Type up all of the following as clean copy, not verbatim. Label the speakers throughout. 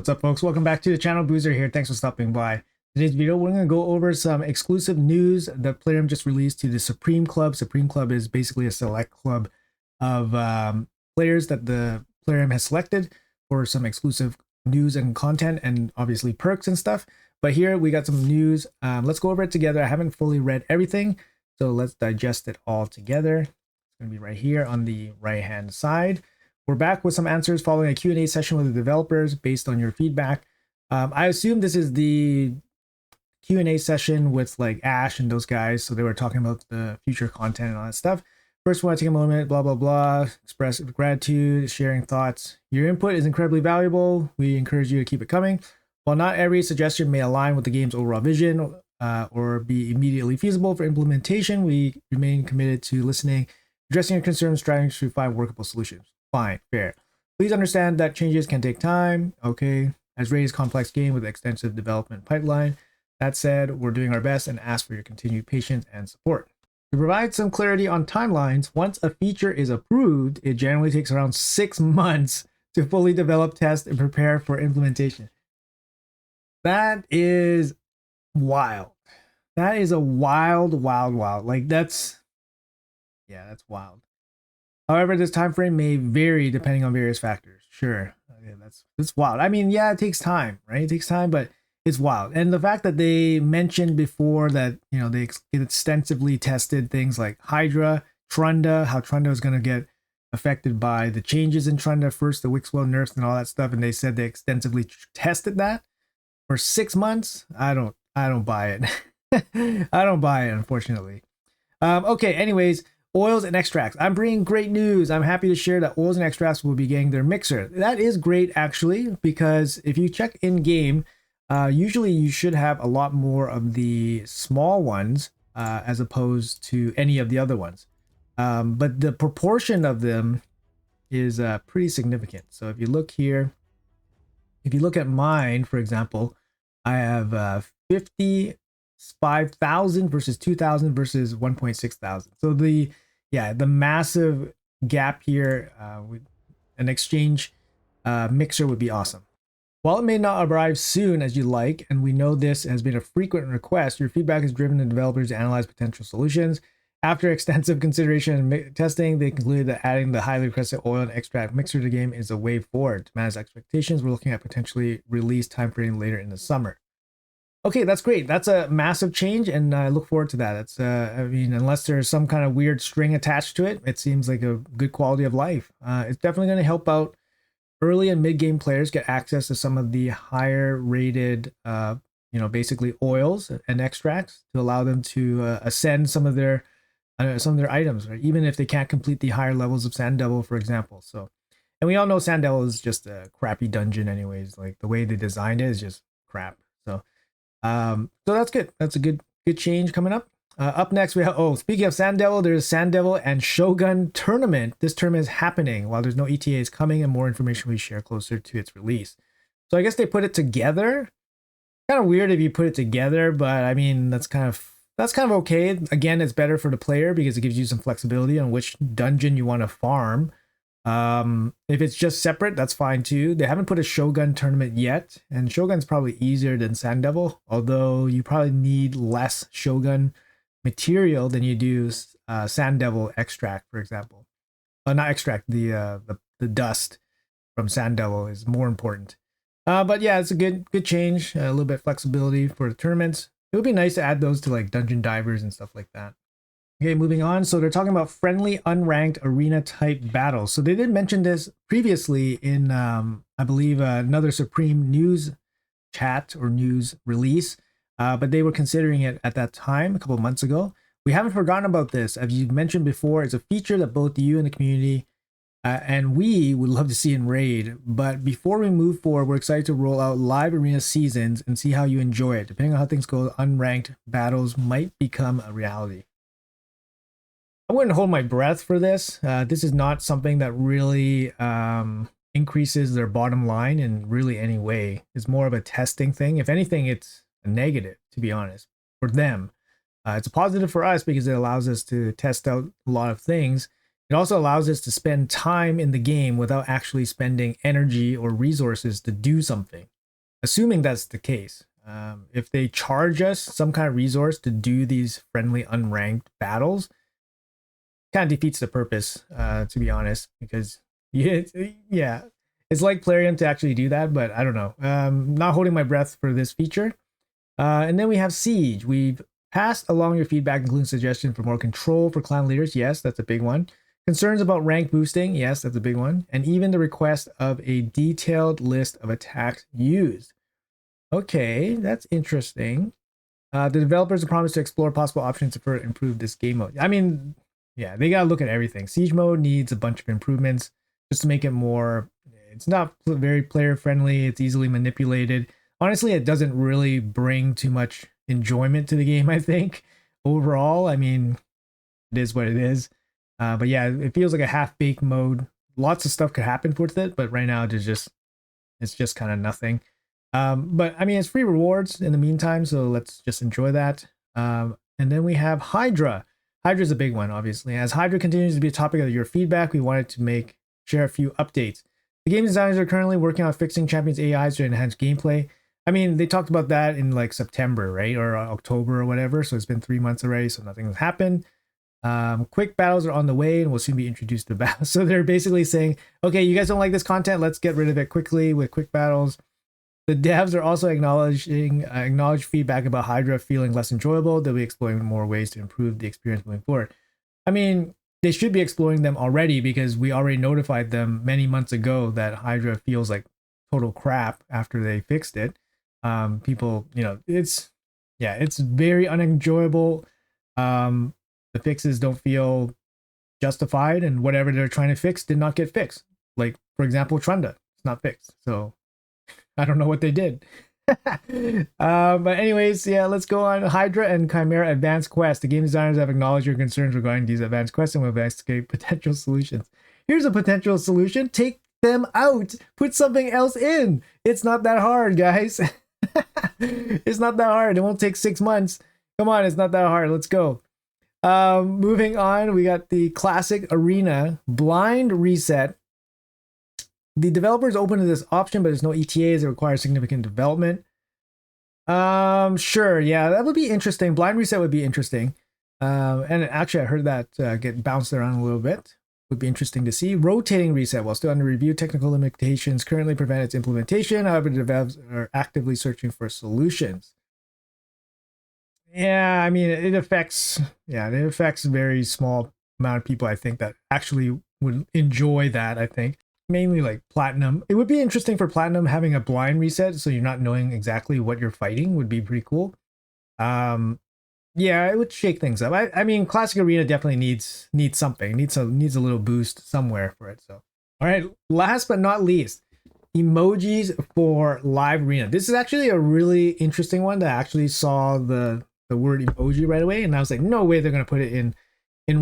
Speaker 1: What's up, folks? Welcome back to the channel. Boozer here. Thanks for stopping by. Today's video, we're going to go over some exclusive news that Playroom just released to the Supreme Club. Supreme Club is basically a select club of players that the Playroom has selected for some exclusive news and content and obviously perks and stuff. But here we got some news. Let's go over it together. I haven't fully read everything, so let's digest it all together. It's going to be right here on the right-hand side. We're back with some answers following a Q&A session with the developers based on your feedback. I assume this is the Q&A session with like Ash and those guys. So they were talking about the future content and all that stuff. First, want to take a moment, blah, blah, blah, express gratitude, sharing thoughts. Your input is incredibly valuable. We encourage you to keep it coming. While not every suggestion may align with the game's overall vision or be immediately feasible for implementation, we remain committed to listening, addressing your concerns, striving to find workable solutions. Fine, fair. Please understand that changes can take time. Okay, as Raid is a complex game with an extensive development pipeline. That said, we're doing our best and ask for your continued patience and support. To provide some clarity on timelines, once a feature is approved, it generally takes around 6 months to fully develop, test, and prepare for implementation. That is wild. That is a wild. Like that's wild. However, this time frame may vary depending on various factors. Sure, okay, that's wild. I mean, yeah, it takes time, right? It takes time, but it's wild. And the fact that they mentioned before that, you know, they extensively tested things like Hydra, Trunda, how Trunda is going to get affected by the changes in Trunda, first the Wixwell nerfs and all that stuff, and they said they extensively tested that for 6 months. I don't buy it. I don't buy it, unfortunately. Okay, anyways. Oils and extracts. I'm bringing great news. I'm happy to share that oils and extracts will be getting their mixer. That is great, actually, because if you check in game, usually you should have a lot more of the small ones as opposed to any of the other ones. But the proportion of them is pretty significant. So if you look here, if you look at mine, for example, I have 55,000 versus 2,000 versus 1.6 thousand. So the massive gap here with an exchange mixer would be awesome. While it may not arrive soon as you like, and we know this has been a frequent request, your feedback has driven the developers to analyze potential solutions. After extensive consideration and testing, they concluded that adding the highly requested oil and extract mixer to the game is a way forward. To manage expectations, we're looking at potentially release timeframe later in the summer. Okay, that's great. That's a massive change, and I look forward to that. It's, I mean, unless there's some kind of weird string attached to it, it seems like a good quality of life. It's definitely going to help out early and mid-game players get access to some of the higher rated, basically oils and extracts to allow them to ascend some of their items, right? Even if they can't complete the higher levels of Sand Devil, for example. So, and we all know Sand Devil is just a crappy dungeon, anyways. Like the way they designed it is just crap. So that's good. That's a good change coming up. Up next, we have, speaking of Sand Devil, there's Sand Devil and Shogun tournament. This tournament is happening while there's no ETAs coming, and more information we share closer to its release. So I guess they put it together. Kind of weird if you put it together, but I mean, that's kind of okay. Again, it's better for the player because it gives you some flexibility on which dungeon you want to farm. If it's just separate, that's fine too. They haven't put a Shogun tournament yet, and Shogun's probably easier than Sand Devil, although you probably need less Shogun material than you do Sand Devil extract, for example. Not extract, the dust from Sand Devil is more important. But yeah, it's a good change, a little bit of flexibility for the tournaments. It would be nice to add those to like dungeon divers and stuff like that. Okay, moving on. So they're talking about friendly unranked arena type battles. So they did mention this previously in, I believe, another Supreme news chat or news release, but they were considering it at that time, a couple of months ago. We haven't forgotten about this. As you mentioned before, it's a feature that both you and the community and we would love to see in Raid. But before we move forward, we're excited to roll out live arena seasons and see how you enjoy it. Depending on how things go, unranked battles might become a reality. I wouldn't hold my breath for this. This is not something that really increases their bottom line in really any way. It's more of a testing thing. If anything, it's a negative, to be honest, for them. It's a positive for us because it allows us to test out a lot of things It also allows us to spend time in the game without actually spending energy or resources to do something, assuming that's the case. If they charge us some kind of resource to do these friendly unranked battles, kind of defeats the purpose, to be honest, because yeah, it's like Plarium to actually do that, but I don't know. Not holding my breath for this feature. And then we have Siege. We've passed along your feedback, including suggestions for more control for clan leaders. Yes, that's a big one. Concerns about rank boosting. Yes, that's a big one. And even the request of a detailed list of attacks used. Okay, that's interesting. The developers have promised to explore possible options to further improve this game mode. I mean, yeah, they gotta look at everything. Siege mode needs a bunch of improvements just to make it more. It's not very player friendly. It's easily manipulated. Honestly, it doesn't really bring too much enjoyment to the game, I think. Overall, I mean, it is what it is. But yeah, it feels like a half-baked mode. Lots of stuff could happen with it, but right now it's just kind of nothing. But I mean, it's free rewards in the meantime, so let's just enjoy that. And then we have Hydra. Hydra's a big one, obviously. As Hydra continues to be a topic of your feedback, we wanted to share a few updates. The game designers are currently working on fixing Champions AIs to enhance gameplay. I mean, they talked about that in like September, right? Or October or whatever. So it's been 3 months already, so nothing has happened. Quick battles are on the way and will soon be introduced to battles. So they're basically saying, okay, you guys don't like this content, let's get rid of it quickly with quick battles. The devs are also acknowledge feedback about Hydra feeling less enjoyable. They'll be exploring more ways to improve the experience moving forward. I mean, they should be exploring them already because we already notified them many months ago that Hydra feels like total crap after they fixed it. People, it's very unenjoyable. The fixes don't feel justified, and whatever they're trying to fix did not get fixed. Like, for example, Trunda, it's not fixed. So I don't know what they did. But anyways, yeah, let's go on. Hydra and Chimera Advanced Quest. The game designers have acknowledged your concerns regarding these advanced quests and will investigate potential solutions. Here's a potential solution. Take them out. Put something else in. It's not that hard, guys. It's not that hard. It won't take 6 months. Come on, it's not that hard. Let's go. Moving on, we got the classic arena blind reset. The developers open to this option, but there's no ETAs. It requires significant development. Sure, yeah, that would be interesting. Blind reset would be interesting. And actually, I heard that get bounced around a little bit. Would be interesting to see. Rotating reset, while still under review, technical limitations currently prevent its implementation. However, the devs are actively searching for solutions. Yeah, I mean, it affects a very small amount of people, I think, that actually would enjoy that, I think. Mainly like Platinum. It would be interesting for Platinum having a blind reset, so you're not knowing exactly what you're fighting would be pretty cool. Yeah, it would shake things up. I mean, Classic Arena definitely needs something. Needs a little boost somewhere for it. So, all right, last but not least, emojis for live arena. This is actually a really interesting one that I actually saw the word emoji right away, and I was like, no way they're gonna put it in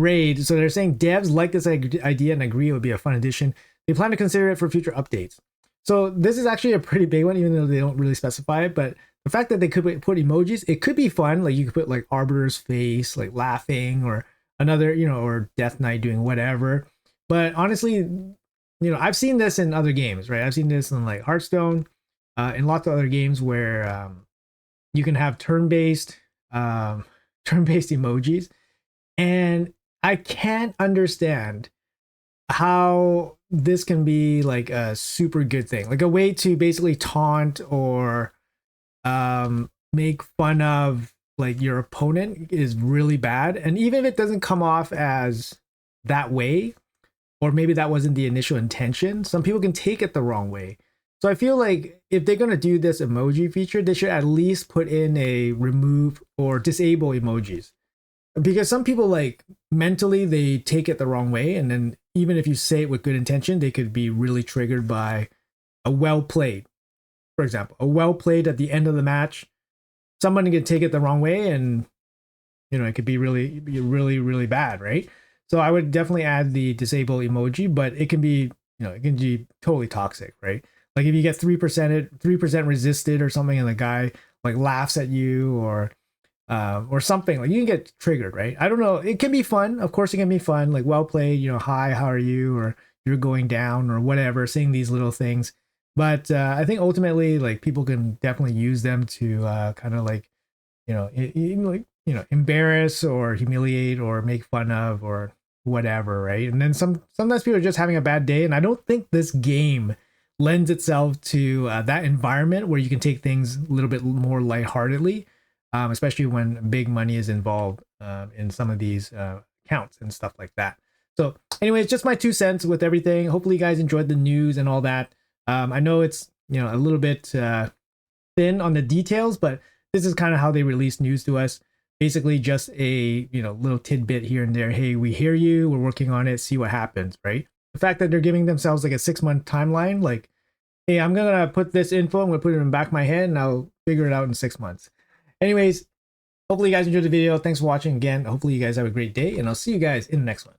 Speaker 1: Raid. So they're saying devs like this idea and agree it would be a fun addition. They plan to consider it for future updates. So this is actually a pretty big one, even though they don't really specify it. But the fact that they could put emojis, it could be fun. Like you could put like Arbiter's face, like laughing, or another, or Death Knight doing whatever. But honestly, I've seen this in other games, right? I've seen this in like Hearthstone, in lots of other games where you can have turn-based emojis, and I can't understand how this can be like a super good thing, like a way to basically taunt or make fun of like your opponent is really bad. And even if it doesn't come off as that way, or maybe that wasn't the initial intention, some people can take it the wrong way. So I feel like if they're going to do this emoji feature, they should at least put in a remove or disable emojis, because some people, like, mentally they take it the wrong way, and then even if you say it with good intention, they could be really triggered by a well played, for example, a well played at the end of the match. Somebody could take it the wrong way, and it could be really bad, right? So I would definitely add the disable emoji, but it can be totally toxic, right? Like if you get 3% resisted or something, and the guy like laughs at you, or or something. Like you can get triggered, right? I don't know. It can be fun. Of course, it can be fun. Like well played. You know, hi, how are you? Or you're going down or whatever. Saying these little things. But I think ultimately, like people can definitely use them to kind of like like embarrass or humiliate or make fun of or whatever, right? And then sometimes people are just having a bad day, and I don't think this game lends itself to that environment where you can take things a little bit more lightheartedly, especially when big money is involved in some of these accounts and stuff like that. So anyways, just my 2 cents with everything. Hopefully you guys enjoyed the news and all that. I know it's a little bit thin on the details, but this is kind of how they release news to us. Basically just a little tidbit here and there. Hey, we hear you, we're working on it, see what happens, right? The fact that they're giving themselves like a 6-month timeline, like, hey, I'm gonna put this info, I'm gonna put it in the back of my head and I'll figure it out in 6 months. Anyways, hopefully you guys enjoyed the video. Thanks for watching again. Hopefully you guys have a great day, and I'll see you guys in the next one.